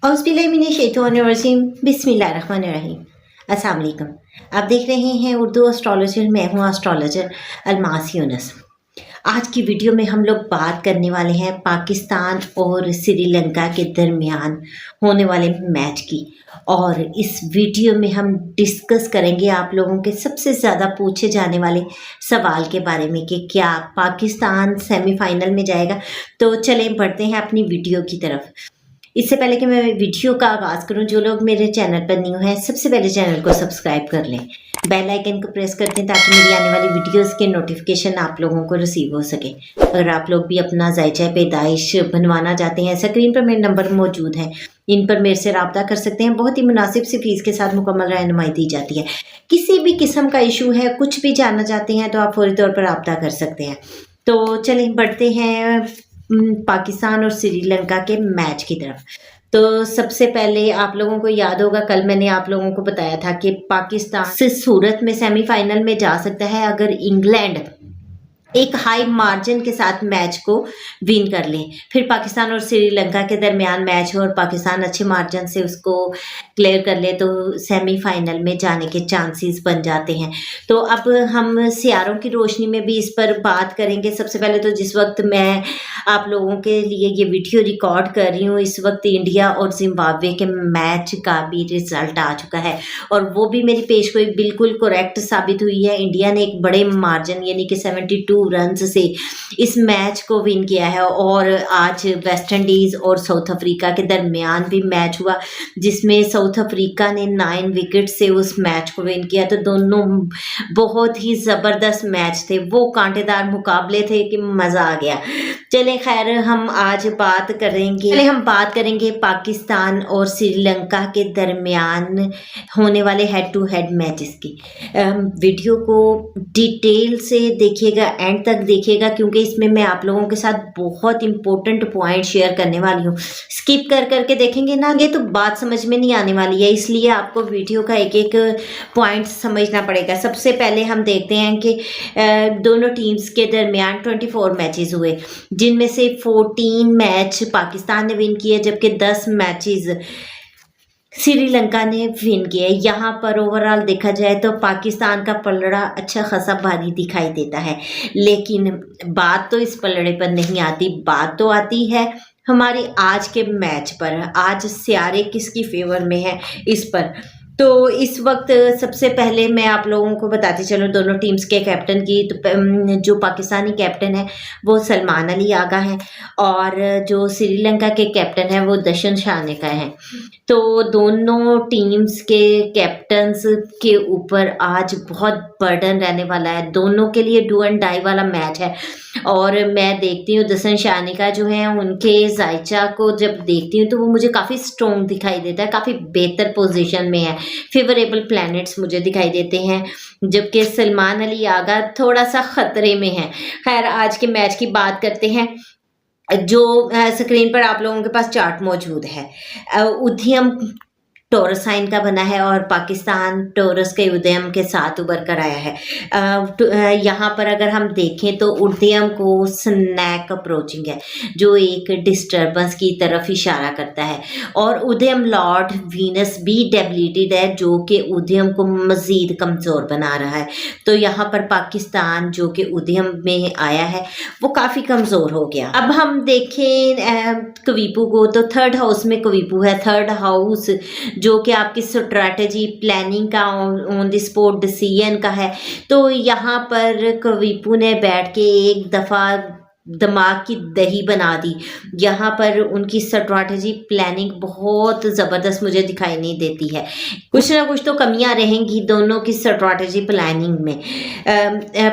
औज़ुबिल्लाहिमिनश्शैतानिर्रजीम बिस्मिल्लाहिर्रहमानिर्रहीम। अस्सलाम वालेकुम। आप देख रहे हैं उर्दू एस्ट्रोलॉजर। मैं हूँ एस्ट्रोलॉजर अलमास यूनुस। आज की वीडियो में हम लोग बात करने वाले हैं पाकिस्तान और श्रीलंका के दरमियान होने वाले मैच की, और इस वीडियो में हम डिस्कस करेंगे आप लोगों के सबसे ज़्यादा पूछे जाने वाले सवाल के बारे में कि क्या पाकिस्तान सेमीफाइनल में जाएगा। तो चलें बढ़ते हैं अपनी वीडियो की तरफ। इससे पहले कि मैं वीडियो का आगाज़ करूं, जो लोग मेरे चैनल पर न्यू हैं सबसे पहले चैनल को सब्सक्राइब कर लें, बेल आइकन को प्रेस कर दें ताकि मेरी आने वाली वीडियोस के नोटिफिकेशन आप लोगों को रिसीव हो सके। अगर आप लोग भी अपना जायजा पैदाइश बनवाना चाहते हैं, स्क्रीन पर मेरे नंबर मौजूद हैं, इन पर मेरे से रब्ता कर सकते हैं। बहुत ही मुनासिब सी फीस के साथ मुकम्मल रहनुमाई दी जाती है। किसी भी किस्म का इशू है, कुछ भी जानना चाहते हैं तो आप फौरी तौर पर रब्ता कर सकते हैं। तो चलें बढ़ते हैं पाकिस्तान और श्रीलंका के मैच की तरफ। तो सबसे पहले आप लोगों को याद होगा, कल मैंने आप लोगों को बताया था कि पाकिस्तान से सूरत में सेमीफाइनल में जा सकता है अगर इंग्लैंड एक हाई मार्जिन के साथ मैच को विन कर लें। फिर पाकिस्तान और श्रीलंका के दरमियान मैच हो और पाकिस्तान अच्छे मार्जिन से उसको क्लियर कर ले तो सेमीफाइनल में जाने के चांसेस बन जाते हैं। तो अब हम सियारों की रोशनी में भी इस पर बात करेंगे। सबसे पहले तो जिस वक्त मैं आप लोगों के लिए ये वीडियो रिकॉर्ड कर रही हूँ, इस वक्त इंडिया और जिम्बाब्वे के मैच का भी रिजल्ट आ चुका है और वो भी मेरी पेशगोई बिल्कुल करेक्ट साबित हुई है। इंडिया ने एक बड़े मार्जिन यानी कि 72 रन से इस मैच को विन किया है। और आज वेस्ट इंडीज और साउथ अफ्रीका के दरमियान भी मैच हुआ जिसमें साउथ अफ्रीका ने 9 विकेट से उस मैच को विन किया। तो दोनों बहुत ही ज़बरदस्त मैच थे, वो कांटेदार मुकाबले थे कि मज़ा आ गया। चलें खैर, हम आज बात करेंगे पाकिस्तान और श्रीलंका के दरमियान होने वाले हेड टू हेड मैचेस की। वीडियो को डिटेल से देखिएगा, एंड तक देखिएगा, क्योंकि इसमें मैं आप लोगों के साथ बहुत इंपॉर्टेंट पॉइंट शेयर करने वाली हूँ। स्किप कर करके देखेंगे ना ये तो बात समझ में नहीं आने वाली है, इसलिए आपको वीडियो का एक एक पॉइंट समझना पड़ेगा। सबसे पहले हम देखते हैं कि दोनों टीम्स के दरमियान 24 मैचेस हुए, जिनमें से 14 मैच पाकिस्तान ने विन किए जबकि 10 मैचेस श्रीलंका ने विन किए। यहाँ पर ओवरऑल देखा जाए तो पाकिस्तान का पलड़ा अच्छा खासा भारी दिखाई देता है, लेकिन बात तो इस पलड़े पर नहीं आती, बात तो आती है हमारी आज के मैच पर। आज सियारे किसकी फेवर में है इस पर। तो इस वक्त सबसे पहले मैं आप लोगों को बताती चलूँ दोनों टीम्स के कैप्टन की। तो जो पाकिस्तानी कैप्टन है वो सलमान अली आगा है और जो श्रीलंका के कैप्टन है वो दशन शानिका है। तो दोनों टीम्स के कैप्टन्स के ऊपर आज बहुत बर्डन रहने वाला है, दोनों के लिए डू एंड डाई वाला मैच है। और मैं देखती हूँ दशन शानिका जो है उनके जायचा को जब देखती हूँ तो वो मुझे काफ़ी स्ट्रॉन्ग दिखाई देता है, काफ़ी बेहतर पोजीशन में है, फेवरेबल प्लैनेट्स मुझे दिखाई देते हैं, जबकि सलमान अली आगा थोड़ा सा ख़तरे में है। खैर, आज के मैच की बात करते हैं। जो स्क्रीन पर आप लोगों के पास चार्ट मौजूद है, उद्यम टॉरस साइन का बना है और पाकिस्तान टॉरस के उदयम के साथ उभर कर आया है। यहाँ पर अगर हम देखें तो उदयम को स्नैक अप्रोचिंग है जो एक डिस्टर्बेंस की तरफ इशारा करता है, और उदयम लॉर्ड वीनस भी डेबिलिटेड है जो कि उदयम को मज़ीद कमज़ोर बना रहा है। तो यहाँ पर पाकिस्तान जो कि उदयम में आया है वो काफ़ी कमज़ोर हो गया। अब हम देखें कवीपू को, तो थर्ड हाउस में कवीपू है। थर्ड हाउस जो कि आपकी स्ट्रैटेजी प्लानिंग का, ऑन द स्पॉट डिसीजन का है। तो यहाँ पर कवीपू ने बैठ के एक दफ़ा दिमाग की दही बना दी। यहाँ पर उनकी स्ट्रैटेजी प्लानिंग बहुत ज़बरदस्त मुझे दिखाई नहीं देती है, कुछ ना कुछ तो कमियां रहेंगी दोनों की स्ट्रैटेजी प्लानिंग में,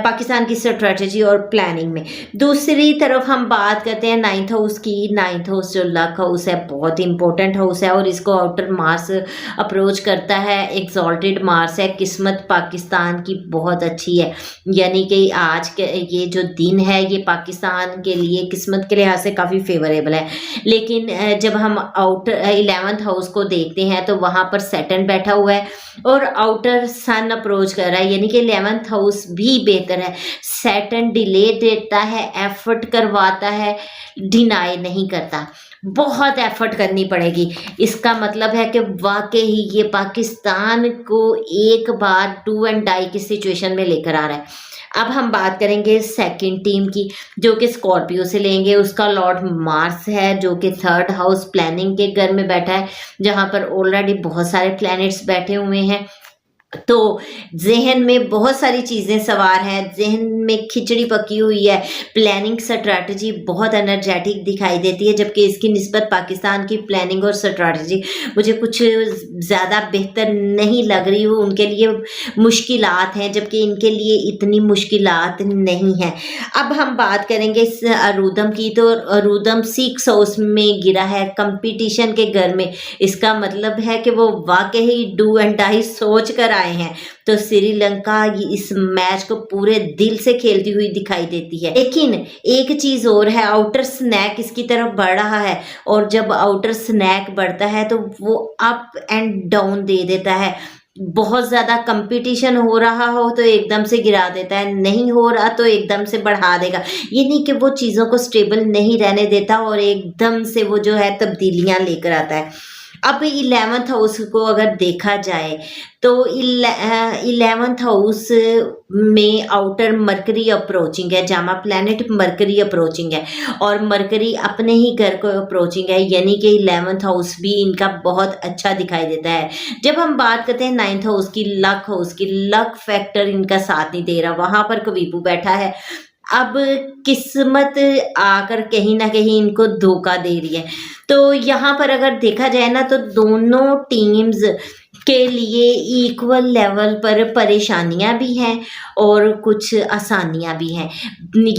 पाकिस्तान की स्ट्रैटेजी और प्लानिंग में। दूसरी तरफ हम बात करते हैं 9th हाउस की। 9th हाउस जो लक हाउस है बहुत इंपॉर्टेंट हाउस है और इसको आउटर मार्स अप्रोच करता है, एक्सॉल्टेड मार्स है। किस्मत पाकिस्तान की बहुत अच्छी है, यानी कि आज के ये जो दिन है ये पाकिस्तान पाकिस्तान के लिए किस्मत के लिहाज से काफ़ी फेवरेबल है। लेकिन जब हम आउटर 11th हाउस को देखते हैं तो वहाँ पर सैटर्न बैठा हुआ है और आउटर सन अप्रोच कर रहा है, यानी कि 11th हाउस भी बेहतर है। सैटर्न डिले देता है, एफर्ट करवाता है, डिनाई नहीं करता। बहुत एफर्ट करनी पड़ेगी। इसका मतलब है कि वाकई ये पाकिस्तान को एक बार डू एंड डाई की सिचुएशन में लेकर आ रहा है। अब हम बात करेंगे सेकंड टीम की, जो कि स्कॉर्पियो से लेंगे। उसका लॉर्ड मार्स है, जो कि 3rd हाउस प्लानिंग के घर में बैठा है, जहां पर ऑलरेडी बहुत सारे प्लैनेट्स बैठे हुए हैं। तो जहन में बहुत सारी चीज़ें सवार हैं, जहन में खिचड़ी पकी हुई है। प्लानिंग स्ट्रैटेजी बहुत एनर्जेटिक दिखाई देती है, जबकि इसकी निस्बत पाकिस्तान की प्लानिंग और स्ट्रैटेजी मुझे कुछ ज़्यादा बेहतर नहीं लग रही। वो उनके लिए मुश्किलात हैं, जबकि इनके लिए इतनी मुश्किलात नहीं हैं। अब हम बात करेंगे इस अरूदम की, तो अरूदम 6 हाउस में गिरा है, कंपटीशन के घर में। इसका मतलब है कि वो वाकई डू एंड डाई सोच कर आए हैं। तो श्रीलंका इस मैच को पूरे दिल से खेलती हुई दिखाई देती है। लेकिन एक चीज और है, आउटर स्नैक इसकी तरफ बढ़ रहा है, और जब आउटर स्नैक बढ़ता है तो वो अप एंड डाउन दे देता है। बहुत ज्यादा कंपटीशन हो रहा हो तो एकदम से गिरा देता है, नहीं हो रहा तो एकदम से बढ़ा देगा। ये नहीं कि वो चीजों को स्टेबल नहीं रहने देता और एकदम से वो जो है तब्दीलियां लेकर आता है। अब 11th हाउस को अगर देखा जाए तो 11th हाउस में आउटर मरकरी अप्रोचिंग है, जामा प्लैनेट मरकरी अप्रोचिंग है, और मरकरी अपने ही घर को अप्रोचिंग है, यानी कि 11th हाउस भी इनका बहुत अच्छा दिखाई देता है। जब हम बात करते हैं 9th हाउस की, लक फैक्टर इनका साथ नहीं दे रहा, वहां पर कवीपू बैठा है। अब किस्मत आकर कहीं ना कहीं इनको धोखा दे रही है। तो यहाँ पर अगर देखा जाए ना तो दोनों टीम्स के लिए इक्वल लेवल पर परेशानियां भी हैं और कुछ आसानियां भी हैं,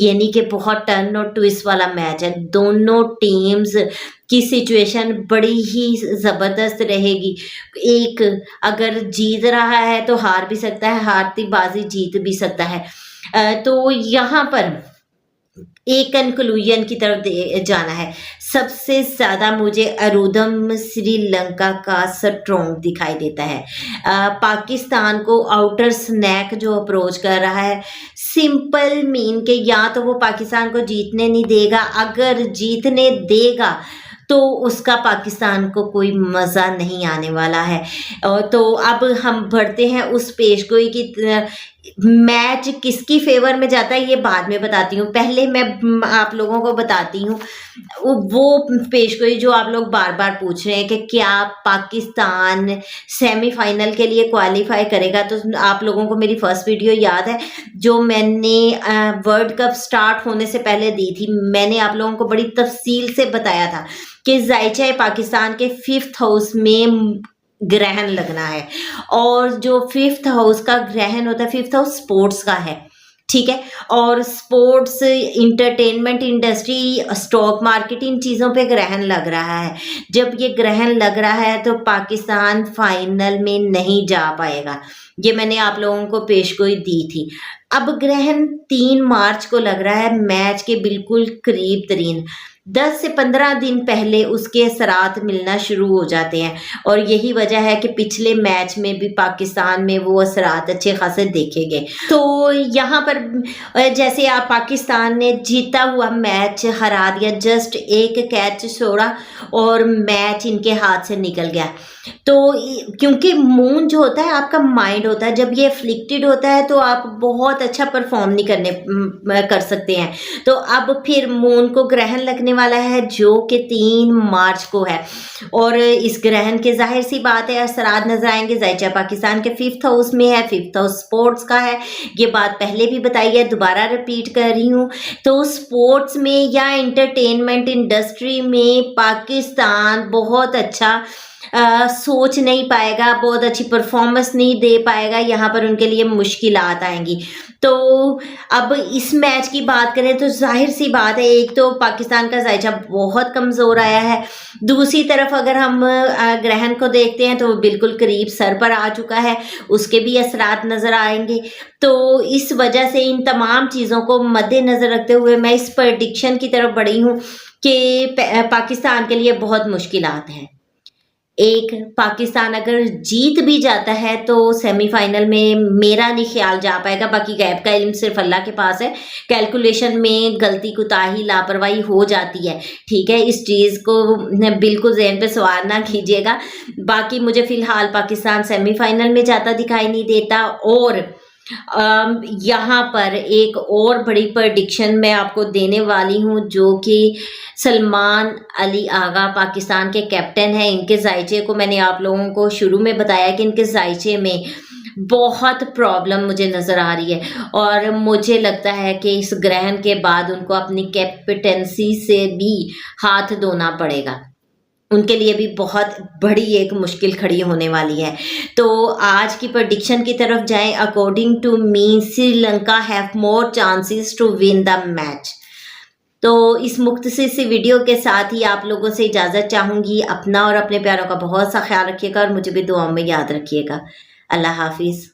यानी कि बहुत टर्न और ट्विस्ट वाला मैच है। दोनों टीम्स की सिचुएशन बड़ी ही ज़बरदस्त रहेगी। एक अगर जीत रहा है तो हार भी सकता है, हारती बाजी जीत भी सकता है। तो यहाँ पर एक कंक्लूजन की तरफ जाना है। सबसे ज़्यादा मुझे अरूदम श्रीलंका का स्ट्रॉन्ग दिखाई देता है। पाकिस्तान को आउटर स्नैक जो अप्रोच कर रहा है, सिंपल मीन के या तो वो पाकिस्तान को जीतने नहीं देगा, अगर जीतने देगा तो उसका पाकिस्तान को कोई मज़ा नहीं आने वाला है। तो अब हम बढ़ते हैं उस पेशगोई की। मैच किसकी फेवर में जाता है ये बाद में बताती हूँ, पहले मैं आप लोगों को बताती हूँ वो पेशगोई जो आप लोग बार बार पूछ रहे हैं कि क्या पाकिस्तान सेमीफाइनल के लिए क्वालिफाई करेगा। तो आप लोगों को मेरी फर्स्ट वीडियो याद है जो मैंने वर्ल्ड कप स्टार्ट होने से पहले दी थी। मैंने आप लोगों को बड़ी तफसील से बताया था कि जायचा पाकिस्तान के 5th हाउस में ग्रहण लगना है, और जो 5th हाउस का ग्रहण होता है, 5th हाउस स्पोर्ट्स का है, ठीक है, और sports, entertainment industry, stock market, इन चीज़ों पे ग्रहण लग रहा है। जब ये ग्रहण लग रहा है तो पाकिस्तान फाइनल में नहीं जा पाएगा, ये मैंने आप लोगों को पेशगोई दी थी। अब ग्रहण 3 मार्च को लग रहा है, मैच के बिल्कुल करीब तरीन 10 से 15 दिन पहले उसके असरात मिलना शुरू हो जाते हैं, और यही वजह है कि पिछले मैच में भी पाकिस्तान में वो असरात अच्छे खासे देखे गए। तो यहाँ पर जैसे आप पाकिस्तान ने जीता हुआ मैच हरा दिया, जस्ट एक कैच छोड़ा और मैच इनके हाथ से निकल गया। तो क्योंकि मून जो होता है आपका माइंड होता है, जब ये अफ्लिक्टेड होता है तो आप बहुत अच्छा परफॉर्म नहीं कर सकते हैं। तो अब फिर मून को ग्रहण लगने वाला है जो कि 3 मार्च को है, और इस ग्रहण के जाहिर सी बात है असरात नजर आएंगे। जायचा पाकिस्तान के 5th हाउस में है, 5th हाउस स्पोर्ट्स का है, ये बात पहले भी बताई है, दोबारा रिपीट कर रही हूँ। तो स्पोर्ट्स में या एंटरटेनमेंट इंडस्ट्री में पाकिस्तान बहुत अच्छा सोच नहीं पाएगा, बहुत अच्छी परफॉर्मेंस नहीं दे पाएगा, यहाँ पर उनके लिए मुश्किलात आएंगी। तो अब इस मैच की बात करें तो जाहिर सी बात है, एक तो पाकिस्तान का जायजा बहुत कमज़ोर आया है, दूसरी तरफ अगर हम ग्रहण को देखते हैं तो वो बिल्कुल करीब सर पर आ चुका है, उसके भी असरात नज़र आएंगे। तो इस वजह से इन तमाम चीज़ों को मद्देनज़र रखते हुए मैं इस प्रडिक्शन की तरफ बढ़ी हूँ कि पाकिस्तान के लिए बहुत मुश्किलात हैं। एक, पाकिस्तान अगर जीत भी जाता है तो सेमीफाइनल में मेरा नहीं ख्याल जा पाएगा, बाकी गैब का इल्म सिर्फ अल्लाह के पास है। कैलकुलेशन में गलती, कोताही, लापरवाही हो जाती है, ठीक है, इस चीज़ को बिल्कुल ज़हन पे सवार ना कीजिएगा। बाकी मुझे फ़िलहाल पाकिस्तान सेमीफाइनल में जाता दिखाई नहीं देता। और यहाँ पर एक और बड़ी प्रडिक्शन मैं आपको देने वाली हूँ, जो कि सलमान अली आगा पाकिस्तान के कैप्टन हैं। इनके जायचे को मैंने आप लोगों को शुरू में बताया कि इनके जायचे में बहुत प्रॉब्लम मुझे नज़र आ रही है, और मुझे लगता है कि इस ग्रहण के बाद उनको अपनी कैप्टेंसी से भी हाथ धोना पड़ेगा। उनके लिए भी बहुत बड़ी एक मुश्किल खड़ी होने वाली है। तो आज की प्रेडिक्शन की तरफ जाएं। According to me, Sri Lanka have more chances to win the match. तो इस मुख्तसर सी वीडियो के साथ ही आप लोगों से इजाज़त चाहूँगी। अपना और अपने प्यारों का बहुत सा ख्याल रखिएगा और मुझे भी दुआओं में याद रखिएगा। अल्लाह हाफिज़।